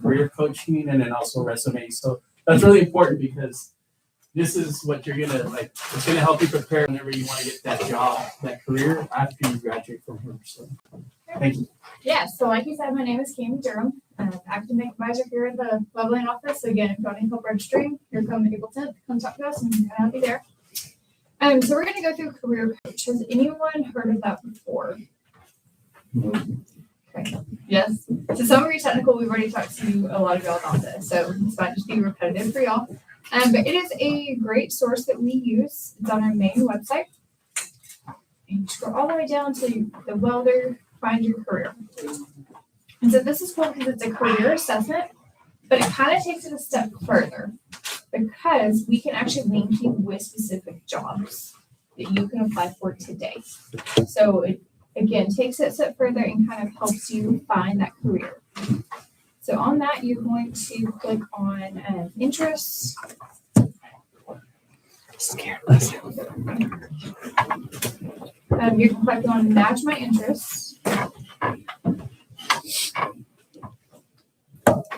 career coaching, and then also resumes. So that's really important because this is what you're gonna like. It's gonna help you prepare whenever you want to get that job, that career after you graduate from here. So, thank you. Yeah, so like you said, my name is Kim Durham. I'm an academic advisor here at the Leveling office. So again, if you want any help registering, you're coming April 10th, come talk to us and we'll help you there. So we're gonna go through career coach. Has anyone heard of that before? Okay. Yes. So summary technical, we've already talked to a lot of y'all about this, so this might just be repetitive for y'all. But it is a great source that we use. It's on our main website. And you scroll all the way down to the welder, find your career. And so this is cool because it's a career assessment, but it kind of takes it a step further because we can actually link you with specific jobs that you can apply for today. So it, again, takes it a step further and kind of helps you find that career. So on that, you're going to click on interests. Scared. You can click on match my interests.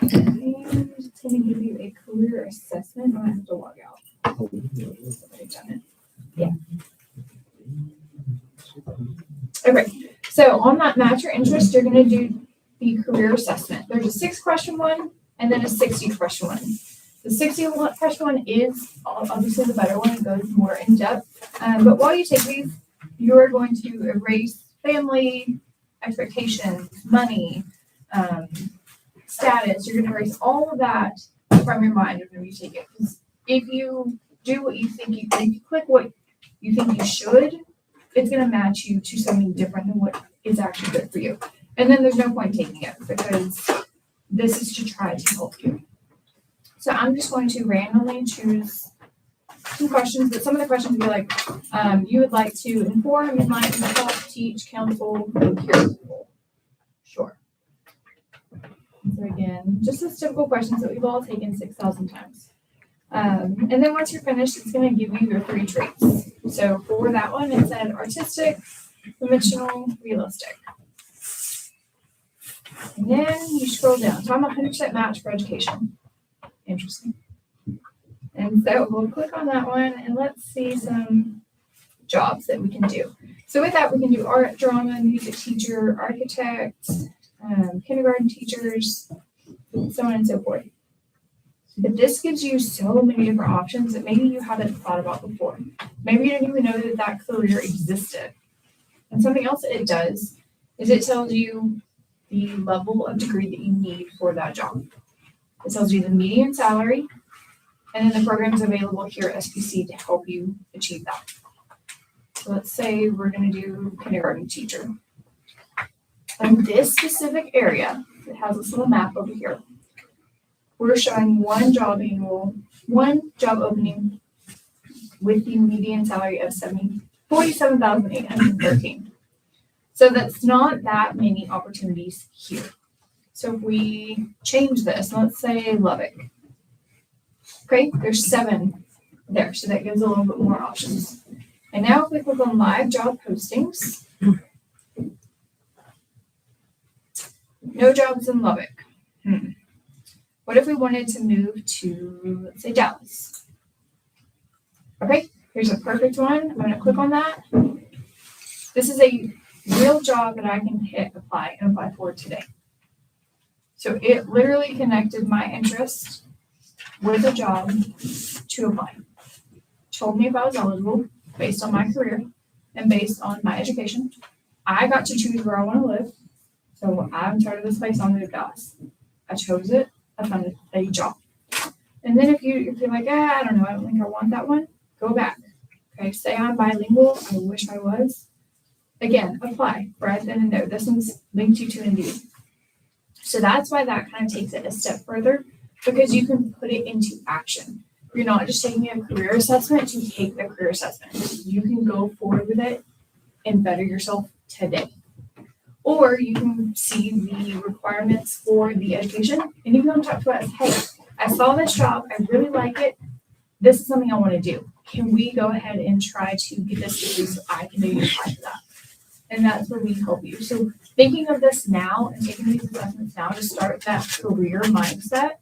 And it's going to give you a career assessment. I have to log out. Somebody done it. Yeah. Okay. So on that match your interest, you're going to do the career assessment. There's a 6-question one and then a 60-question one. The 60-question one is obviously the better one. It goes more in depth. But while you take these, you are going to erase family, expectations, money, status. You're going to erase all of that from your mind whenever you take it. Because if you do what you think you think, you click what you think you should, it's going to match you to something different than what is actually good for you. And then there's no point taking it because this is to try to help you. So I'm just going to randomly choose some questions, but some of the questions will be like, you would like to inform, enlighten, help, teach, counsel, cure people. Sure. So again, just those typical questions that we've all taken 6,000 times. And then once you're finished, it's going to give you your 3 traits. So for that one, it said artistic, conventional, realistic. And then you scroll down. So I'm 100% match for education. Interesting. And so we'll click on that one and let's see some jobs that we can do. So with that, we can do art, drama, music teacher, architect, kindergarten teachers, so on and so forth. But this gives you so many different options that maybe you haven't thought about before. Maybe you didn't even know that that career existed. And something else that it does is it tells you the level of degree that you need for that job. It tells you the median salary, and then the programs available here at SPC to help you achieve that. So let's say we're going to do kindergarten teacher. In this specific area, it has this little map over here. We're showing one job opening with the median salary of $47,813. So that's not that many opportunities here. So if we change this, let's say Lubbock. Okay, there's 7 there, so that gives a little bit more options. And now if we click on live job postings, no jobs in Lubbock. What if we wanted to move to, let's say, Dallas? Okay, here's a perfect one. I'm going to click on that. This is a real job that I can hit apply and apply for today. So it literally connected my interest with a job to apply. Told me if I was eligible based on my career and based on my education. I got to choose where I want to live. So I'm tired of this place, I'm going to Dallas. I chose it. I found a job. And then if you're like, I don't know, I don't think I want that one, go back. Okay, say I'm bilingual. I wish I was. Again, apply right then and there. This one's linked you to Indeed. So that's why that kind of takes it a step further, because you can put it into action. You're not just taking a career assessment to take the career assessment. You can go forward with it and better yourself today. Or you can see the requirements for the education and you can come talk to us. Hey, I saw this job. I really like it. This is something I want to do. Can we go ahead and try to get this degree so I can maybe apply for that? And that's where we help you. So thinking of this now and taking these assessments now to start that career mindset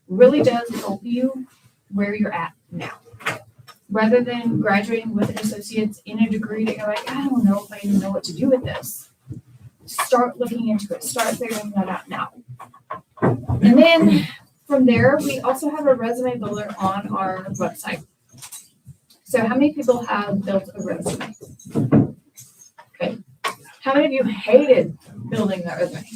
really does help you where you're at now. Rather than graduating with an associate's in a degree that you're like, I don't know if I even know what to do with this. Start looking into it. Start figuring that out now. And then from there, we also have a resume builder on our website. So how many people have built a resume? Okay. How many of you hated building that resume?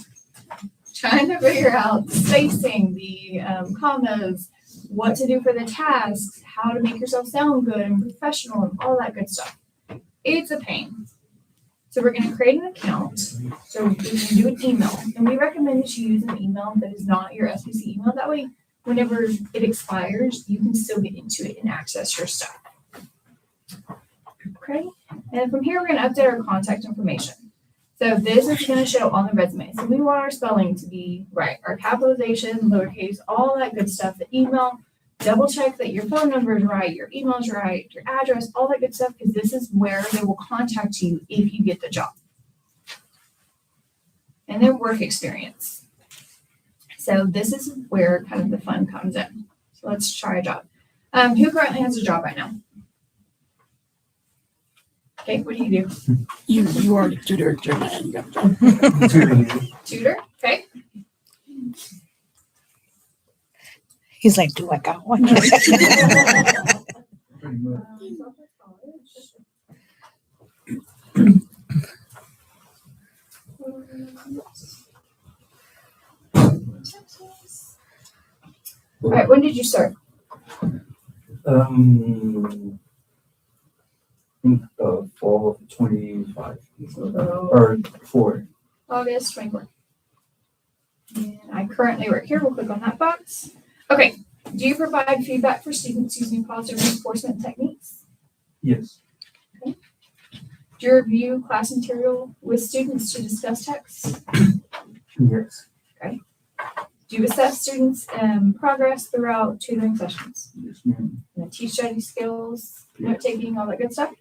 Trying to figure out spacing, the commas, what to do for the tasks, how to make yourself sound good and professional and all that good stuff. It's a pain. So we're going to create an account. So we can do an email. And we recommend that you use an email that is not your SBC email. That way, whenever it expires, you can still get into it and access your stuff. Okay. And from here, we're going to update our contact information. So this is going to show on the resume. So we want our spelling to be right, our capitalization, lowercase, all that good stuff. The email, double check that your phone number is right, your email is right, your address, all that good stuff, because this is where they will contact you if you get the job. And then work experience. So this is where kind of the fun comes in. So let's try a job. Who currently has a job right now? Okay, what do you do? You are the tutor, German. Tutor, okay. He's like, do I got one? All right, when did you start? Fall of 25 So or 4. August 24th. And I currently work here. We'll click on that box. Okay. Do you provide feedback for students using positive reinforcement techniques? Yes. Do you review class material with students to discuss texts? Yes. Do you assess students' progress throughout tutoring sessions? Yes, ma'am. And teach study skills, note taking, all that good stuff?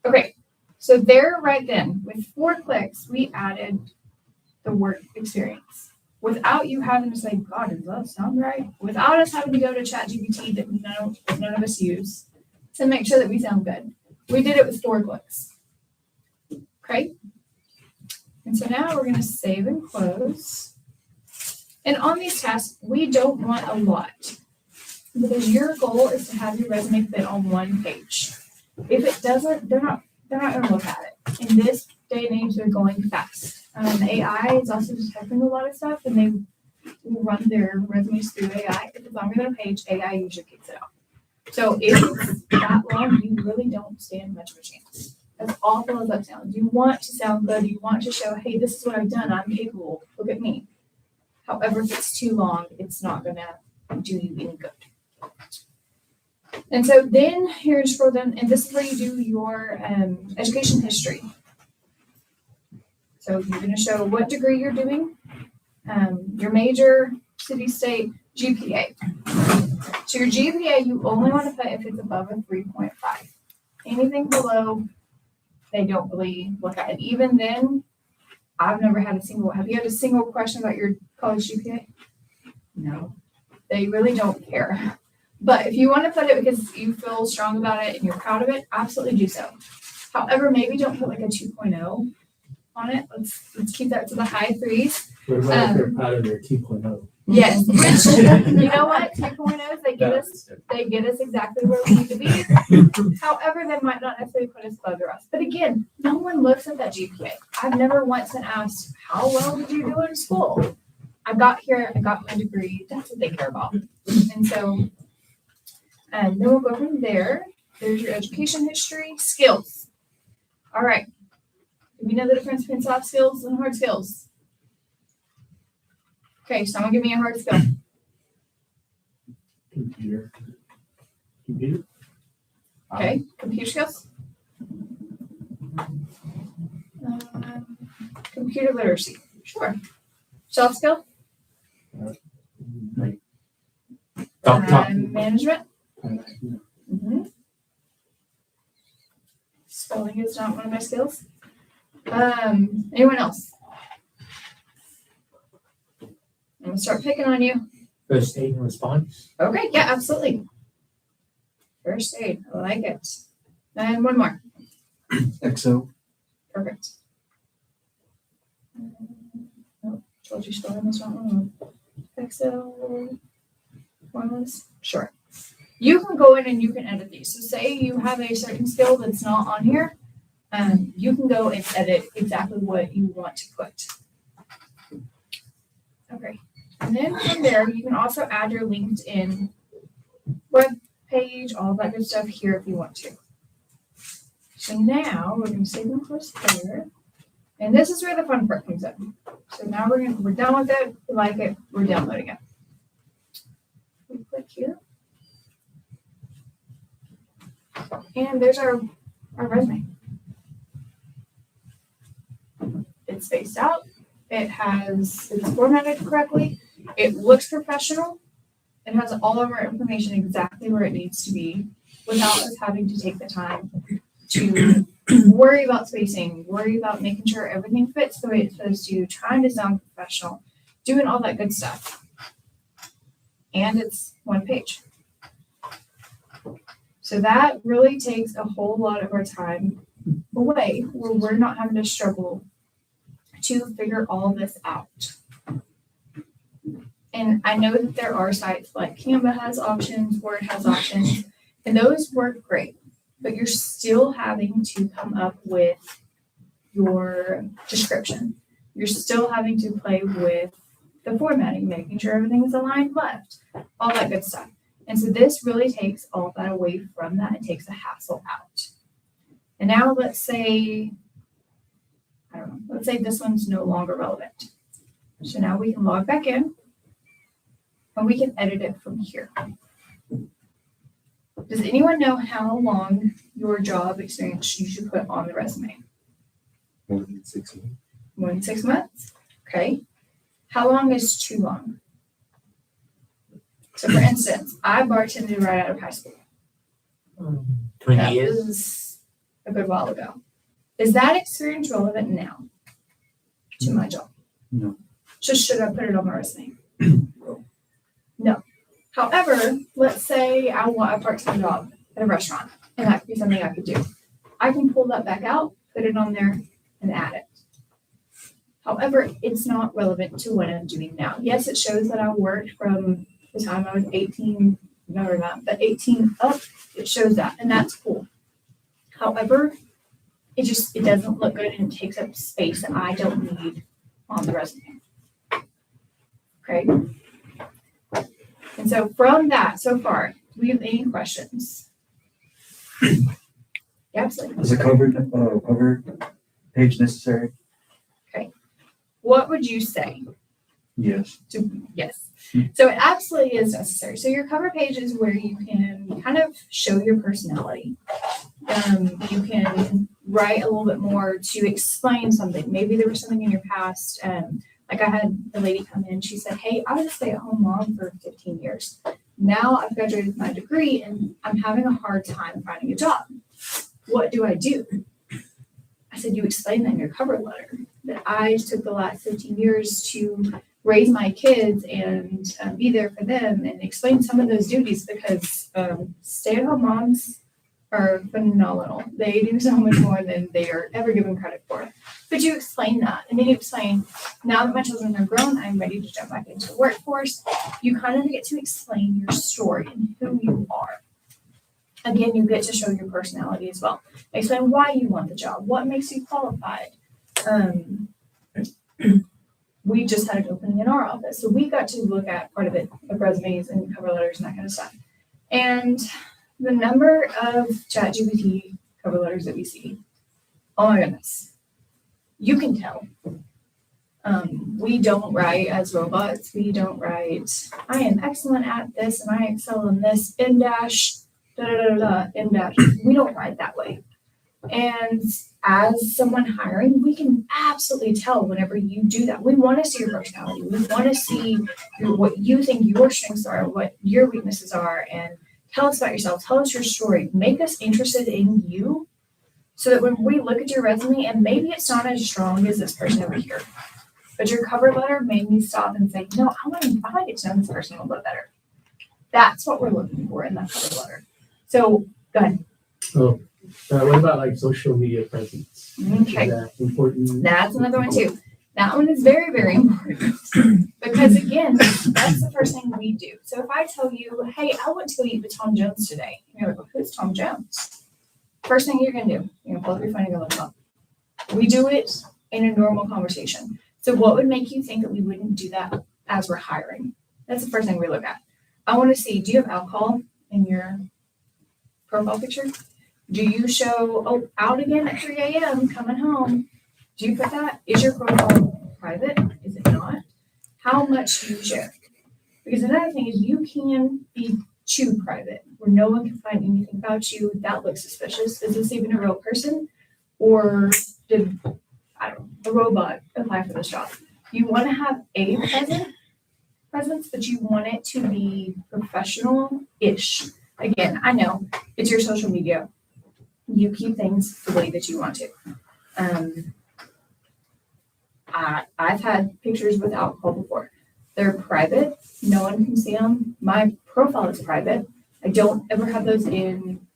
Okay. So there, right then, with 4 clicks, we added the work experience. Without you having to say, God, does that sound right? Without us having to go to ChatGPT that none of us use to make sure that we sound good. We did it with 4 clicks. Okay. And so now we're going to save and close. And on these tasks, we don't want a lot because your goal is to have your resume fit on 1 page. If it doesn't, they're not going to look at it. In this day and age, they're going fast. AI is also detecting a lot of stuff, and they will run their resumes through AI. If it's longer than a page, AI usually kicks it out. So if it's that long, you really don't stand much of a chance. As awful as that sounds, you want to sound good. You want to show, hey, this is what I've done. I'm capable. Look at me. However, if it's too long, it's not going to do you any good. And so then here, scroll down, and this is where you do your education history. So you're going to show what degree you're doing, your major, city, state, GPA. So your GPA, you only want to put if it's above a 3.5. Anything below, they don't really look at it. Even then, I've never had have you had a single question about your college GPA? No. They really don't care. But if you want to put it because you feel strong about it and you're proud of it, absolutely do so. However, maybe don't put like a 2.0 on it. Let's keep that to the high 3s. What about if they're proud of their 2.0? Yes. Which, you know what? 2.0s, they get us exactly where we need to be. However, they might not necessarily put us above the rest. But again, no one looks at that GPA. I've never once been asked, how well did you do in school? I got here, I got my degree. That's what they care about. And so, then we'll go from there. There's your education history, skills. All right. Do we know the difference between soft skills and hard skills? Okay, someone give me a hard skill. Computer. Okay, computer skills. Computer literacy. Sure. Soft skill. Like, Management. Mm-hmm. Spelling is not one of my skills. Anyone else? gonna start picking on you. First aid and response. Okay, yeah, absolutely. First aid, I like it. And one more. XO. Perfect. Oh, told you spelling was wrong. Excel formulas. Sure. You can go in and you can edit these. So say you have a certain skill that's not on here, you can go and edit exactly what you want to put. Okay. And then from there, you can also add your LinkedIn web page, all that good stuff here if you want to. So now we're going to save and close there. And this is where the fun part comes in. So now we're done with it. We like it. We're downloading it. We click here. And there's our resume. It's spaced out. It's formatted correctly. It looks professional. It has all of our information exactly where it needs to be without us having to take the time to worry about spacing, worry about making sure everything fits the way it's supposed to, trying to sound professional, doing all that good stuff. And it's one page. So that really takes a whole lot of our time away where we're not having to struggle to figure all this out. And I know that there are sites like Canva has options, Word has options, and those work great. But you're still having to come up with your description. You're still having to play with the formatting, making sure everything is aligned left, all that good stuff. And so this really takes all that away from that. It takes the hassle out. And now let's say, let's say this one's no longer relevant. So now we can log back in and we can edit it from here. Does anyone know how long your job experience you should put on the resume? More than 6 months. More than 6 months? Okay. How long is too long? So for instance, I bartended right out of high school. 20 That years. was a good while ago. Is that experience relevant now to my job? No. So should I put it on my resume? No. However, let's say I want a part-time job at a restaurant, and that could be something I could do. I can pull that back out, put it on there, and add it. However, it's not relevant to what I'm doing now. Yes, it shows that I worked from the time I was 18, no, not, but 18 up, it shows that, and that's cool. However, it doesn't look good and it takes up space that I don't need on the resume. Okay. And so from that so far, do we have any questions? Yeah, absolutely. Is a cover page necessary? What would you say? Yes. Yes. So it absolutely is necessary. So your cover page is where you can kind of show your personality. You can write a little bit more to explain something. Maybe there was something in your past. Like I had a lady come in, she said, hey, I was a stay-at-home mom for 15 years. Now I've graduated with my degree and I'm having a hard time finding a job. What do I do? I said, you explain that in your cover letter, that I took the last 15 years to raise my kids and be there for them and explain some of those duties because stay-at-home moms are phenomenal. They do so much more than they are ever given credit for. But you explain that, and then you explain, now that my children are grown, I'm ready to jump back into the workforce. You kind of get to explain your story and who you are. Again, you get to show your personality as well. Explain why you want the job, what makes you qualified. We just had an opening in our office, so we got to look at part of it, of resumes and cover letters and that kind of stuff. And the number of ChatGPT cover letters that we see, oh my goodness, you can tell. We don't write as robots. We don't write, I am excellent at this and I excel in this, in dash, da da da da, in dash. We don't write that way. And as someone hiring, we can absolutely tell whenever you do that. We want to see your personality. We want to see what you think your strengths are, what your weaknesses are, and tell us about yourself. Tell us your story. Make us interested in you so that when we look at your resume and maybe it's not as strong as this person over here, but your cover letter made me stop and say, no, I want to get to know this person a little bit better. That's what we're looking for in that cover letter. So, go ahead. Oh, what about like social media presence? Okay. Is that important? That's another one too. That one is very, very important because again, that's the first thing we do. So if I tell you, hey, I went to go eat with Tom Jones today, and you're like, well, who's Tom Jones? First thing you're gonna do, you're gonna pull up your phone and go look him up. We do it in a normal conversation. So what would make you think that we wouldn't do that as we're hiring? That's the first thing we look at. I want to see, do you have alcohol in your profile picture? Do you show, oh, out again at 3 a.m., coming home? Do you put that? Is your profile private? Is it not? How much do you share? Because another thing is you can be too private, where no one can find anything about you. That looks suspicious. Is this even a real person? Or did, I don't know, a robot apply for this job? You want to have a presence, but you want it to be professional-ish. Again, I know it's your social media. You keep things the way that you want to. I've had pictures with alcohol before. They're private. No one can see them. My profile is private. I don't ever have those in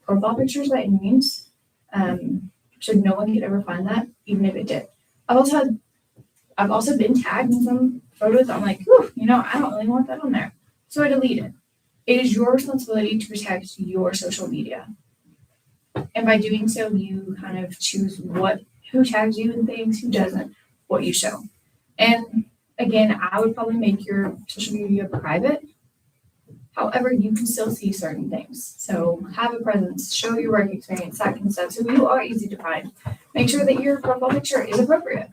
profile pictures by any means. So no one could ever find that, even if it did. I've also been tagged in some photos. I'm like, whew, I don't really want that on there. So I delete it. It is your responsibility to protect your social media. And by doing so, you kind of choose who tags you in things, who doesn't, what you show. And again, I would probably make your social media private. However, you can still see certain things. So have a presence, show your work experience, that kind of stuff. So you are easy to find. Make sure that your profile picture is appropriate.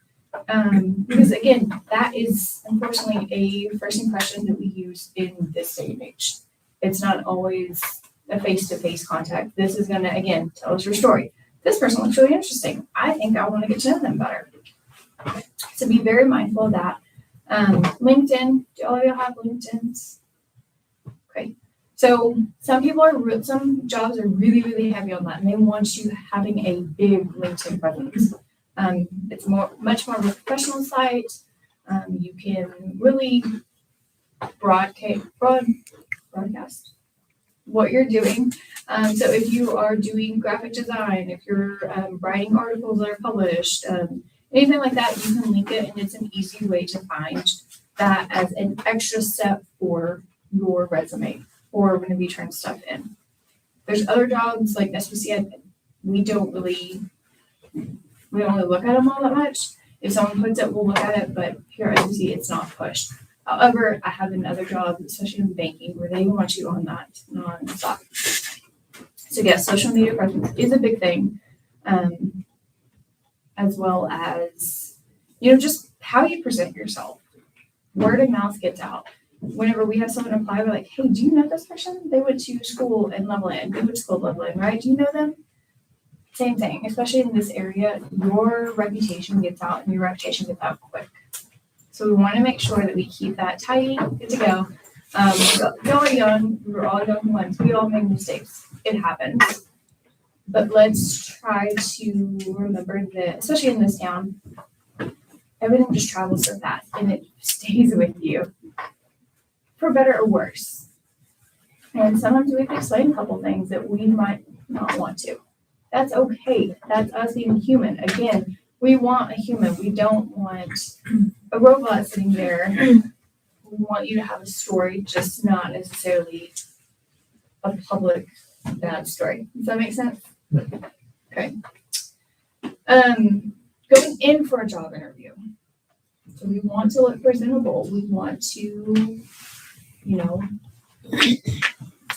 Because again, that is unfortunately a first impression that we use in this day and age. It's not always a face-to-face contact. This is going to, again, tell us your story. This person looks really interesting. I think I want to get to know them better. So be very mindful of that. LinkedIn, do all of you have LinkedIn's? Okay. So some jobs are really, really heavy on that, and they want you having a big LinkedIn presence. It's much more of a professional site. You can really broadcast what you're doing. So if you are doing graphic design, if you're writing articles that are published, anything like that, you can link it, and it's an easy way to find that as an extra step for your resume or whenever you turn stuff in. There's other jobs like SPC, we don't really look at them all that much. If someone puts it, we'll look at it, but here at SPC, it's not pushed. However, I have another job, especially in banking, where they want you on that non-stop. So yes, social media presence is a big thing, as well as, just how you present yourself. Word of mouth gets out. Whenever we have someone apply, we're like, hey, do you know this person? They went to school in Loveland. They went to school in Loveland, right? Do you know them? Same thing, especially in this area, your reputation gets out and your reputation gets out quick. So we want to make sure that we keep that tidy, good to go. We all are young, we were all young ones. We all make mistakes. It happens. But let's try to remember that, especially in this town, everything just travels so fast and it stays with you, for better or worse. And sometimes we have to explain a couple things that we might not want to. That's okay. That's us being human. Again, we want a human. We don't want a robot sitting there. We want you to have a story, just not necessarily a public bad story. Does that make sense? Okay. Going in for a job interview. So we want to look presentable. We want to,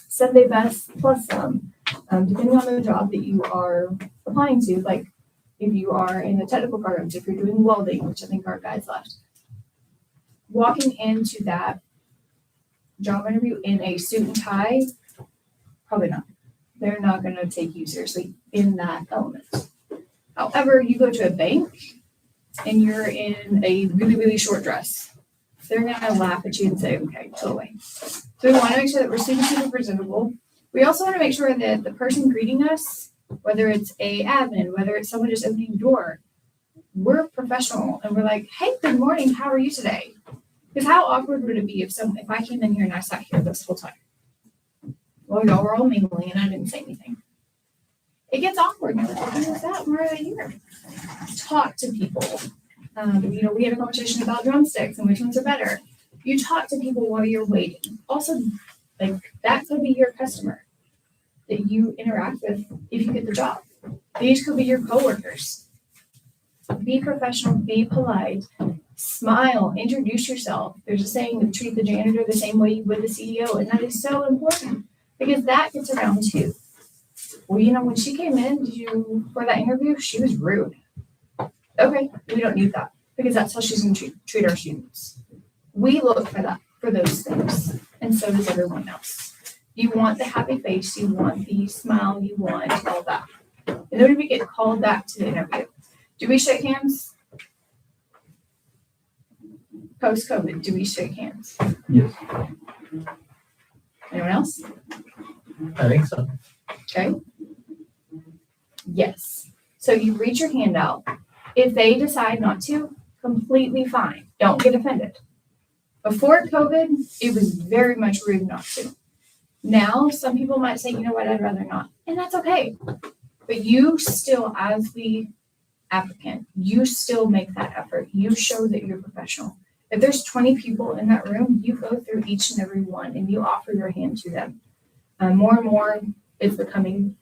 Sunday best plus some, depending on the job that you are applying to. Like if you are in the technical programs, if you're doing welding, which I think our guys left, walking into that job interview in a suit and tie, probably not. They're not going to take you seriously in that element. However, you go to a bank and you're in a really, really short dress, they're going to laugh at you and say, okay, go away. So we want to make sure that we're super presentable. We also want to make sure that the person greeting us, whether it's a admin, whether it's someone just opening the door, we're professional and we're like, hey, good morning, how are you today? Because how awkward would it be if I came in here and I sat here this whole time? Well, y'all were all mingling and I didn't say anything. It gets awkward. You're like, who is that? Why are they here? Talk to people. We had a conversation about drumsticks and which ones are better. You talk to people while you're waiting. Also, like, that could be your customer that you interact with if you get the job. These could be your coworkers. Be professional, be polite, smile, introduce yourself. There's a saying to treat the janitor the same way you would the CEO, and that is so important because that gets around too. Well, when she came in, for that interview, she was rude. Okay, we don't need that because that's how she's going to treat our students. We look for those things, and so does everyone else. You want the happy face, you want the smile, you want all that. And then we get called back to the interview. Do we shake hands? Post-COVID, do we shake hands? Yes. Anyone else? I think so. Okay. Yes. So you reach your hand out. If they decide not to, completely fine. Don't get offended. Before COVID, it was very much rude not to. Now, some people might say, you know what, I'd rather not. And that's okay. But you still, as the applicant, you still make that effort. You show that you're professional. If there's 20 people in that room, you go through each and every one and you offer your hand to them. More and more, it's becoming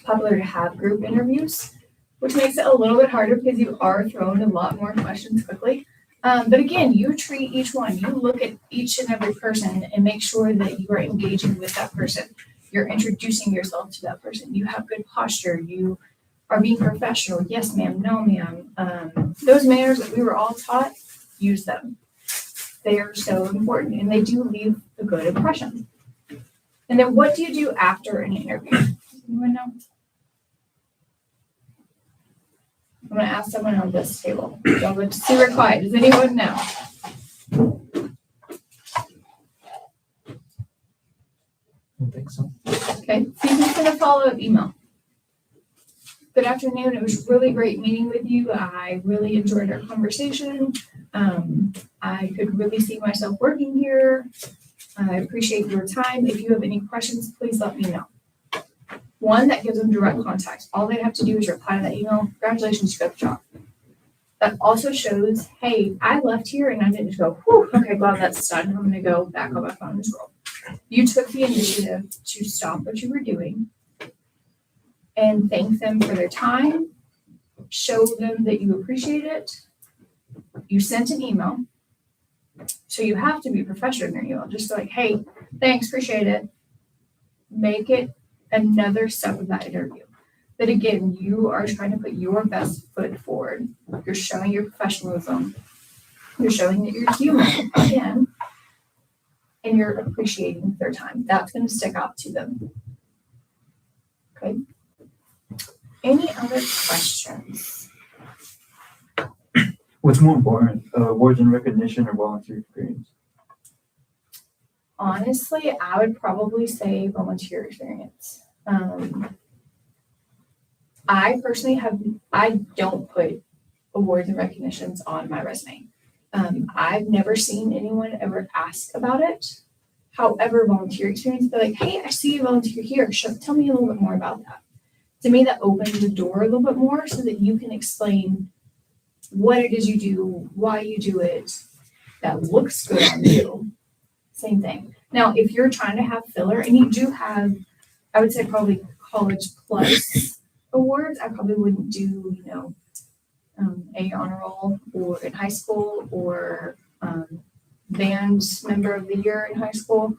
popular to have group interviews, which makes it a little bit harder because you are thrown a lot more questions quickly. But again, you treat each one, you look at each and every person and make sure that you are engaging with that person. You're introducing yourself to that person. You have good posture. You are being professional. Yes, ma'am. No, ma'am. Those manners that we were all taught, use them. They are so important and they do leave a good impression. And then what do you do after an interview? Anyone know? I'm going to ask someone on this table. Y'all look super quiet. Does anyone know? I don't think so. Okay. So you can send a follow-up email. Good afternoon. It was really great meeting with you. I really enjoyed our conversation. I could really see myself working here. I appreciate your time. If you have any questions, please let me know. One, that gives them direct contact. All they have to do is reply to that email. Congratulations, you got the job. That also shows, hey, I left here and I didn't just go, whew, okay, glad that's done. I'm going to go back on my phone and scroll. You took the initiative to stop what you were doing and thank them for their time, show them that you appreciate it. You sent an email. So you have to be professional in your email. Just like, hey, thanks, appreciate it. Make it another step of that interview. But again, you are trying to put your best foot forward. You're showing your professionalism. You're showing that you're human again. And you're appreciating their time. That's going to stick out to them. Okay. Any other questions? What's more important, awards and recognition or volunteer experience? Honestly, I would probably say volunteer experience. I personally I don't put awards and recognitions on my resume. I've never seen anyone ever ask about it. However, volunteer experience, they're like, hey, I see you volunteer here. Tell me a little bit more about that. To me, that opens the door a little bit more so that you can explain what it is you do, why you do it, that looks good on you. Same thing. Now, if you're trying to have filler, and you do have, I would say probably college plus awards, I probably wouldn't do, A honor roll or in high school or band member of the year in high school.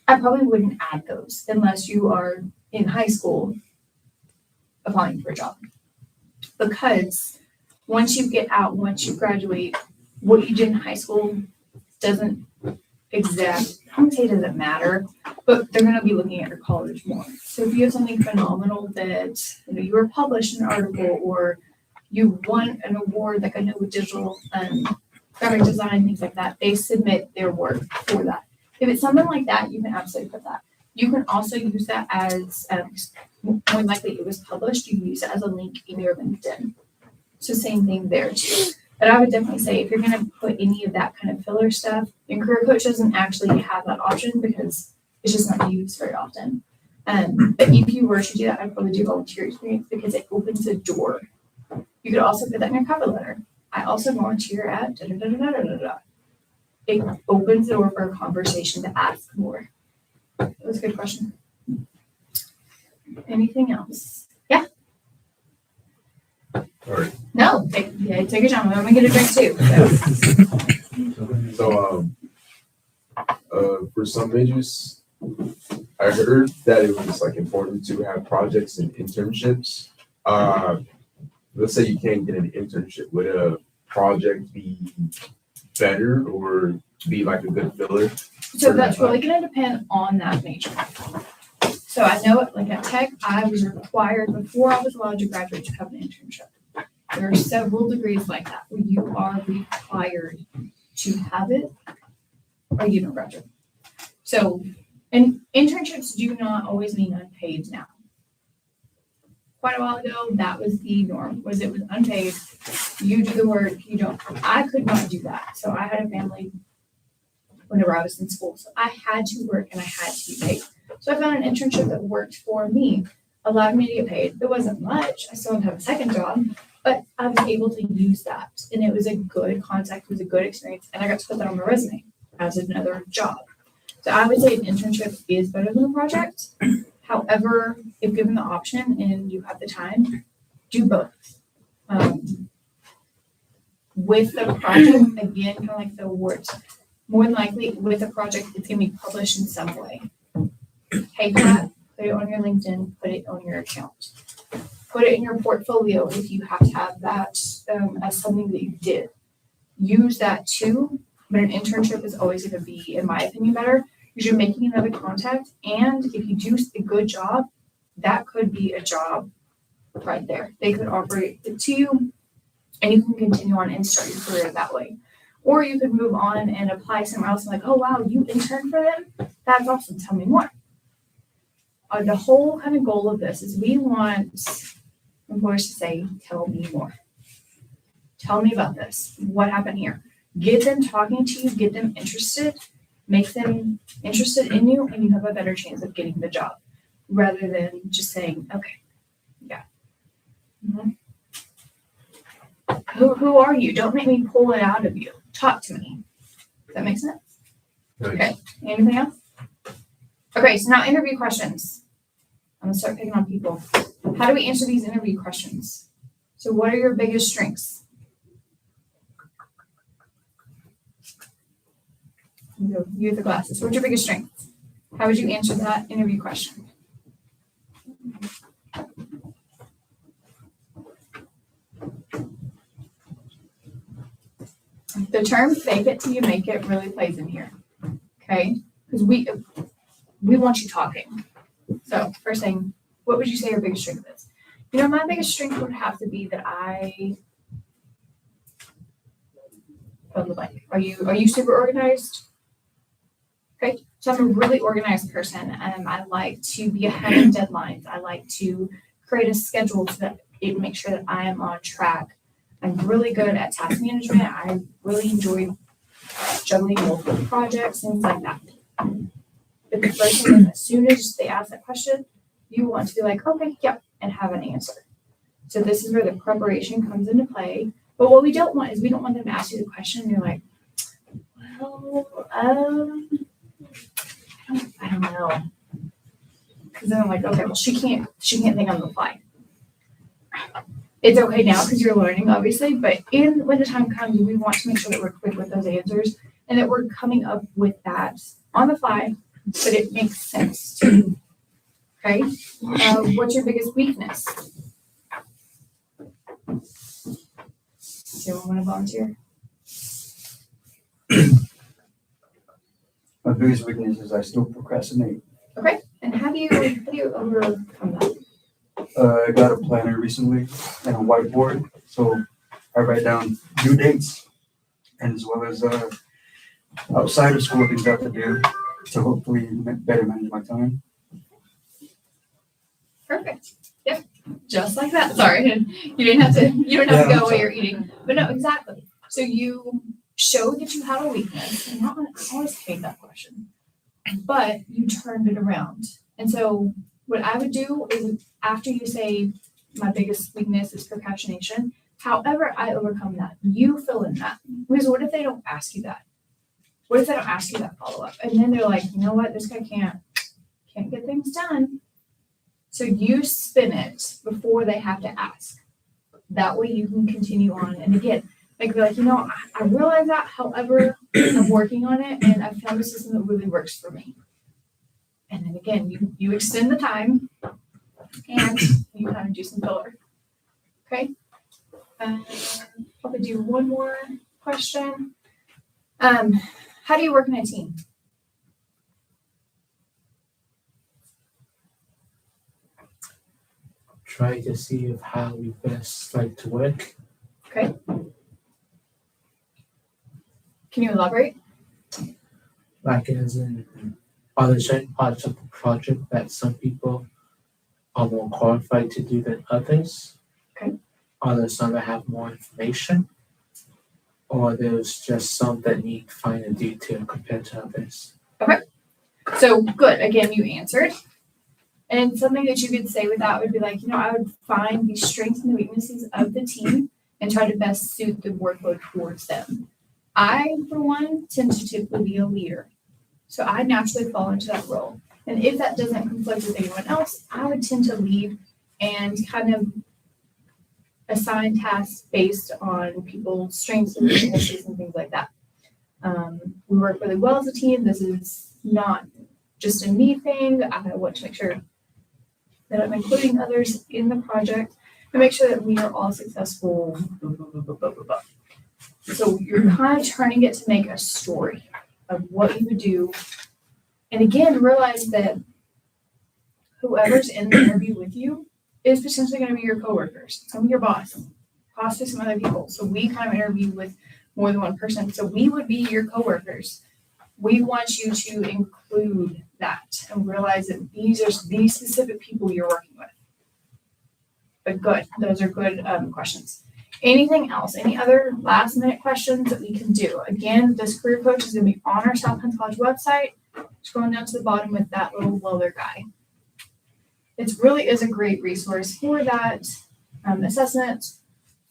I probably wouldn't add those unless you are in high school applying for a job. Because once you get out, once you graduate, what you did in high school doesn't I wouldn't say it doesn't matter, but they're going to be looking at your college more. So if you have something phenomenal that, you were published in an article or you won an award, like I know with digital graphic design, things like that, they submit their work for that. If it's something like that, you can absolutely put that. You can also use that as, more likely it was published, you can use it as a link in your LinkedIn. So same thing there too. But I would definitely say if you're gonna put any of that kind of filler stuff, and career coach doesn't actually have that option because it's just not used very often. But if you were to do that, I'd probably do volunteer experience because it opens a door. You could also put that in your cover letter. I also volunteer at da da da da da da da. It opens the door for a conversation to ask more. That was a good question. Anything else? Yeah. Alright, No. Take your time. I'm gonna get a drink too. So. so, for some majors, I heard that it was like important to have projects and internships. Let's say you can't get an internship, would a project be better or be like a good filler? So that's really gonna depend on that major. So I know like at Tech, I was required before I was allowed to graduate to have an internship. There are several degrees like that where you are required to have it or you don't graduate. So, and internships do not always mean unpaid now. Quite a while ago, that was the norm, was it was unpaid. You do the work, you don't. I could not do that. So I had a family whenever I was in school. So I had to work and I had to be paid. So I found an internship that worked for me, allowed me to get paid. It wasn't much. I still had to have a second job, but I was able to use that. And it was a good contact, it was a good experience. And I got to put that on my resume as another job. So I would say an internship is better than a project. However, if given the option and you have the time, do both. With the project, again, kind of like the awards, more than likely with a project, it's going to be published in some way. Take that, put it on your LinkedIn, put it on your account. Put it in your portfolio if you have to have that as something that you did. Use that too, but an internship is always going to be, in my opinion, better because you're making another contact. And if you do a good job, that could be a job right there. They could offer it to you and you can continue on and start your career that way. Or you could move on and apply somewhere else and like, oh, wow, you interned for them? That's awesome. Tell me more. The whole kind of goal of this is we want employers to say, tell me more. Tell me about this. What happened here? Get them talking to you, get them interested, make them interested in you, and you have a better chance of getting the job rather than just saying, okay, yeah. Mm-hmm. Who are you? Don't make me pull it out of you. Talk to me. Does that make sense? Nice. Okay. Anything else? Okay, so now interview questions. I'm gonna start picking on people. How do we answer these interview questions? So what are your biggest strengths? You with the glasses. What's your biggest strengths? How would you answer that interview question? The term fake it till you make it really plays in here. Okay? Because we want you talking. So first thing, what would you say your biggest strength is? You know, my biggest strength would have to be that I fill in the blank. Are you super organized? Okay, so I'm a really organized person and I like to be ahead of deadlines. I like to create a schedule so that it makes sure that I am on track. I'm really good at task management. I really enjoy juggling multiple projects, things like that. But the first thing is, as soon as they ask that question, you want to be like, okay, yep, and have an answer. So this is where the preparation comes into play. But what we don't want is we don't want them to ask you the question and you're like, well, I don't know. Because then I'm like, okay, well, she can't think on the fly. It's okay now because you're learning, obviously, but when the time comes, we want to make sure that we're quick with those answers and that we're coming up with that on the fly, but it makes sense too. Okay? What's your biggest weakness? Does anyone want to volunteer? My biggest weakness is I still procrastinate. Okay. And how do you overcome that? I got a planner recently and a whiteboard, so I write down due dates and as well as outside of school things I have to do to hopefully better manage my time. Perfect. Yep. Just like that. Sorry. You didn't have to, you don't have to Yeah, go I'm while you're eating. But no, exactly. So you show that you have a weakness. And I always hate that question. But you turned it around. And so what I would do is after you say my biggest weakness is procrastination, however I overcome that, you fill in that. Because what if they don't ask you that? What if they don't ask you that follow-up? And then they're like, you know what, this guy can't get things done. So you spin it before they have to ask. That way you can continue on. And again, like be like, you know, I realize that, however, I'm working on it and I found a system that really works for me. And then again, you extend the time and you kind of do some filler. Okay? Probably do one more question. How do you work in a team? Try to see of how we best like to work. Okay. Can you elaborate? Like as in, are there certain parts of the project that some people are more qualified to do than others? Okay. Are there some that have more information? Or there's just some that need finer detail compared to others? So good. Again, you answered. And something that you could say with that would be like, you know, I would find the strengths and the weaknesses of the team and try to best suit the workload towards them. I, for one, tend to typically be a leader. So I naturally fall into that role. And if that doesn't conflict with anyone else, I would tend to lead and kind of assign tasks based on people's strengths and weaknesses and things like that. We work really well as a team. This is not just a me thing. I want to make sure that I'm including others in the project and make sure that we are all successful. So you're kind of turning it to make a story of what you would do. And again, realize that whoever's in the interview with you is potentially going to be your coworkers. It's going to be your boss, possibly some other people. So we kind of interview with more than one person. So we would be your coworkers. We want you to include that and realize that these are these specific people you're working with. But good, those are good questions. Anything else? Any other last minute questions that we can do? Again, this career coach is going to be on our South Penn College website. Scrolling down to the bottom with that little roller guy. It really is a great resource for that assessment,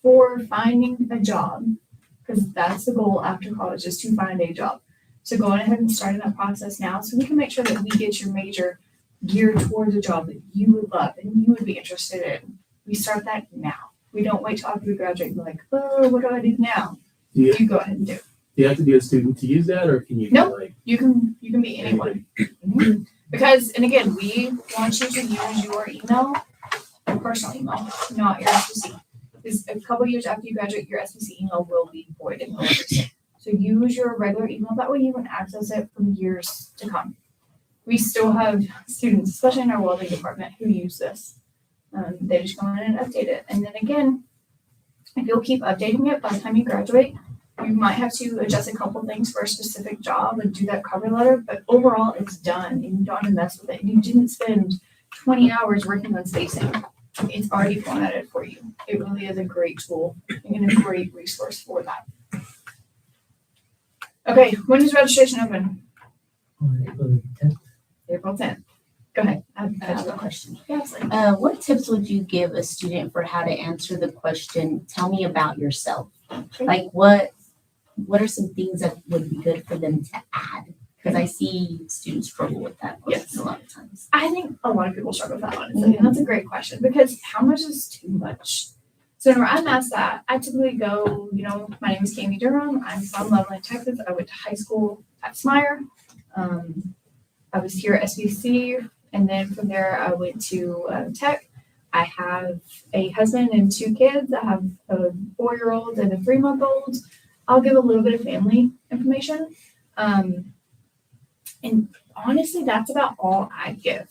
for finding a job, because that's the goal after college is to find a job. So go on ahead and start that process now so we can make sure that we get your major geared towards a job that you would love and you would be interested in. We start that now. We don't wait till after we graduate and be like, oh, what do I do now? Do You go ahead and do. Do you have to be a student to use that, or can you Nope. be like You can be anyone. Mhm. Because, and again, we want you to use your email, your personal email, not your SBC. Because a couple years after you graduate, your SBC email will be void and will reset. So use your regular email. That way you can access it for years to come. We still have students, especially in our welding department, who use this. They just go in and update it. And then again, if you'll keep updating it by the time you graduate, you might have to adjust a couple things for a specific job and do that cover letter, but overall it's done and you don't have to mess with it. You didn't spend 20 hours working on spacing. It's already formatted for you. It really is a great tool and a great resource for that. Okay, when is registration open? On April 10th. April 10th. Go ahead. I have a question. Yeah, absolutely. What tips would you give a student for how to answer the question, tell me about yourself? Like what are some things that would be good for them to add? Because I see students struggle with that question a lot of times. I think a lot of people struggle with that, honestly. And that's a great question because how much is too much? So whenever I'm asked that, I typically go, my name is Kami Durham. I'm from Loveland, Texas. I went to high school at Smyer. I was here at SBC, and then from there I went to Tech. I have a husband and 2 kids. I have a 4-year-old and a 3-month-old. I'll give a little bit of family information. And honestly, that's about all I give.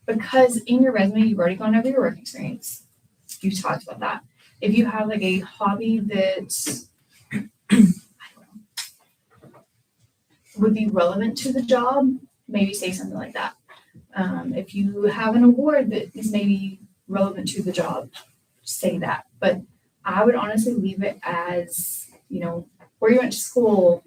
Because in your resume, you've already gone over your work experience. You talked about that. If you have like a hobby that would be relevant to the job, maybe say something like that. If you have an award that is maybe relevant to the job, say that. But I would honestly leave it as, where you went to school,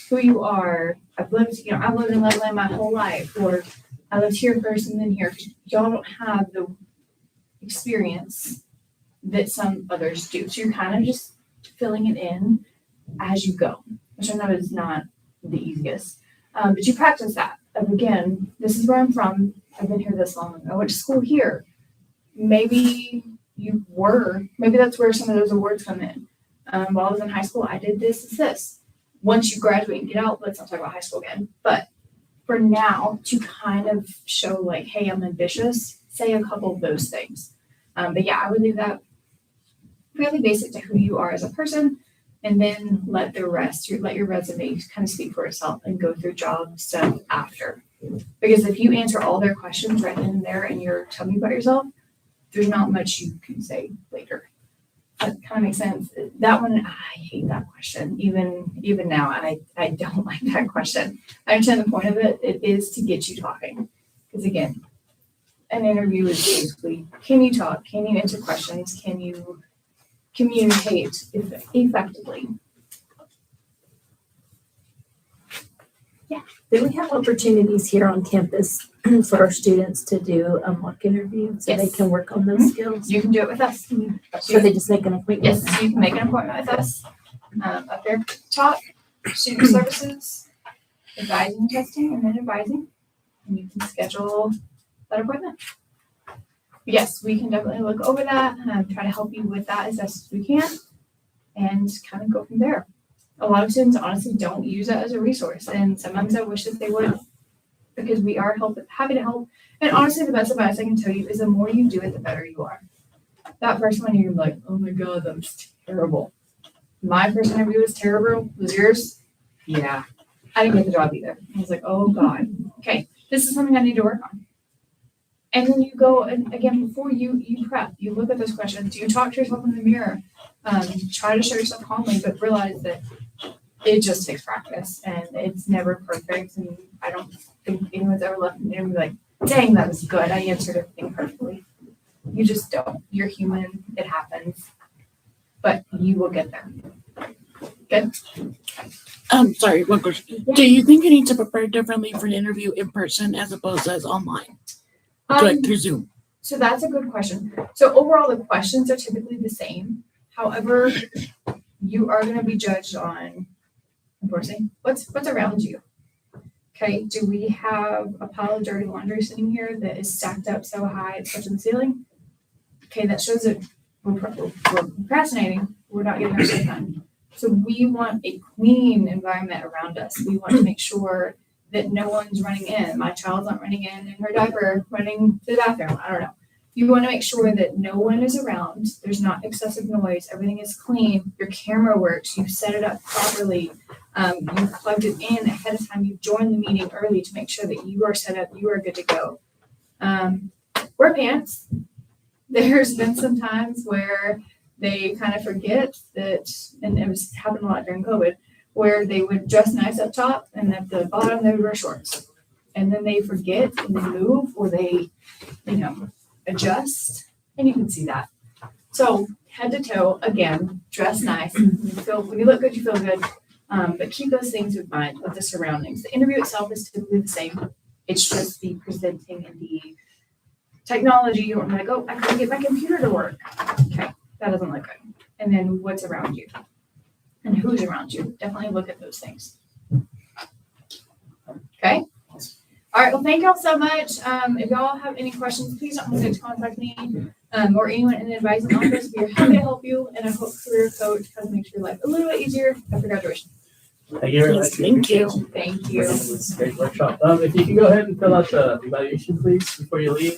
who you are. I've lived in Loveland my whole life, or I lived here first and then here. 'Cause y'all don't have the experience that some others do. So you're kind of just filling it in as you go, which I know is not the easiest. But you practice that. Again, this is where I'm from. I've been here this long. I went to school here. Maybe that's where some of those awards come in. While I was in high school, I did this. Once you graduate and get out, let's not talk about high school again. But for now, to kind of show like, hey, I'm ambitious, say a couple of those things. But yeah, I would leave that fairly basic to who you are as a person, and then let your resume kind of speak for itself and go through job stuff after. Because if you answer all their questions right then and there and you're telling me about yourself, there's not much you can say later. That kind of makes sense. That one, I hate that question. Even now, I don't like that question. I understand the point of it. It is to get you talking. Because again, an interview is basically, can you talk? Can you answer questions? Can you communicate effectively? Do we have opportunities here on campus for our students to do a mock interview so they Yes. can work on those skills? You can do it with us. So they just make an appointment? Yes, you can make an appointment with us. Up there, top, student services, advising, testing, and then advising. And you can schedule that appointment. Yes, we can definitely look over that, try to help you with that as best as we can, and kind of go from there. A lot of students honestly don't use it as a resource, and sometimes I wish that they would, because we are happy to help. And honestly, the best advice I can tell you is the more you do it, the better you are. That first one, you're like, oh my God, that was terrible. My first interview was terrible. Was yours? Yeah. I didn't get the job either. I was like, oh God. Okay, this is something I need to work on. And then you go, and again, before you prep, you look at those questions, you talk to yourself in the mirror, try to show yourself calmly, but realize that it just takes practice and it's never perfect. And I don't think anyone's ever left an interview like, dang, that was good. I answered everything perfectly. You just don't. You're human. It happens. But you will get there. Good? Sorry, one question. Do you think you need to prepare differently for an interview in person as opposed to as online? Like through Zoom? So that's a good question. So overall, the questions are typically the same. However, you are going to be judged on, unfortunately, what's around you. Okay, do we have a pile of dirty laundry sitting here that is stacked up so high it's touching the ceiling? Okay, that shows that we're procrastinating. We're not getting our stuff done. So we want a clean environment around us. We want to make sure that no one's running in. My child's not running in her diaper, running to the bathroom. I don't know. You want to make sure that no one is around. There's not excessive noise. Everything is clean. Your camera works. You've set it up properly. You've plugged it in ahead of time. You've joined the meeting early to make sure that you are set up. You are good to go. Wear pants. There's been some times where they kind of forget that, and it was happened a lot during COVID, where they would dress nice up top and at the bottom they would wear shorts. And then they forget and they move or they, adjust, and you can see that. So head to toe, again, dress nice. When you look good, you feel good. But keep those things in mind with the surroundings. The interview itself is typically the same. It's just the presenting and the technology. You're like, oh, I couldn't get my computer to work. Okay, that doesn't look good. And then what's around you and who's around you. Definitely look at those things. Okay. All right. Well, thank y'all so much. If y'all have any questions, please don't hesitate to contact me or anyone in the advising office. We are happy to help you, and I hope Career Coach kind of makes your life a little bit easier after graduation. Thank you very much. Thank you. Thank you. This is a great workshop. If you can go ahead and fill out the evaluation, please, before you leave.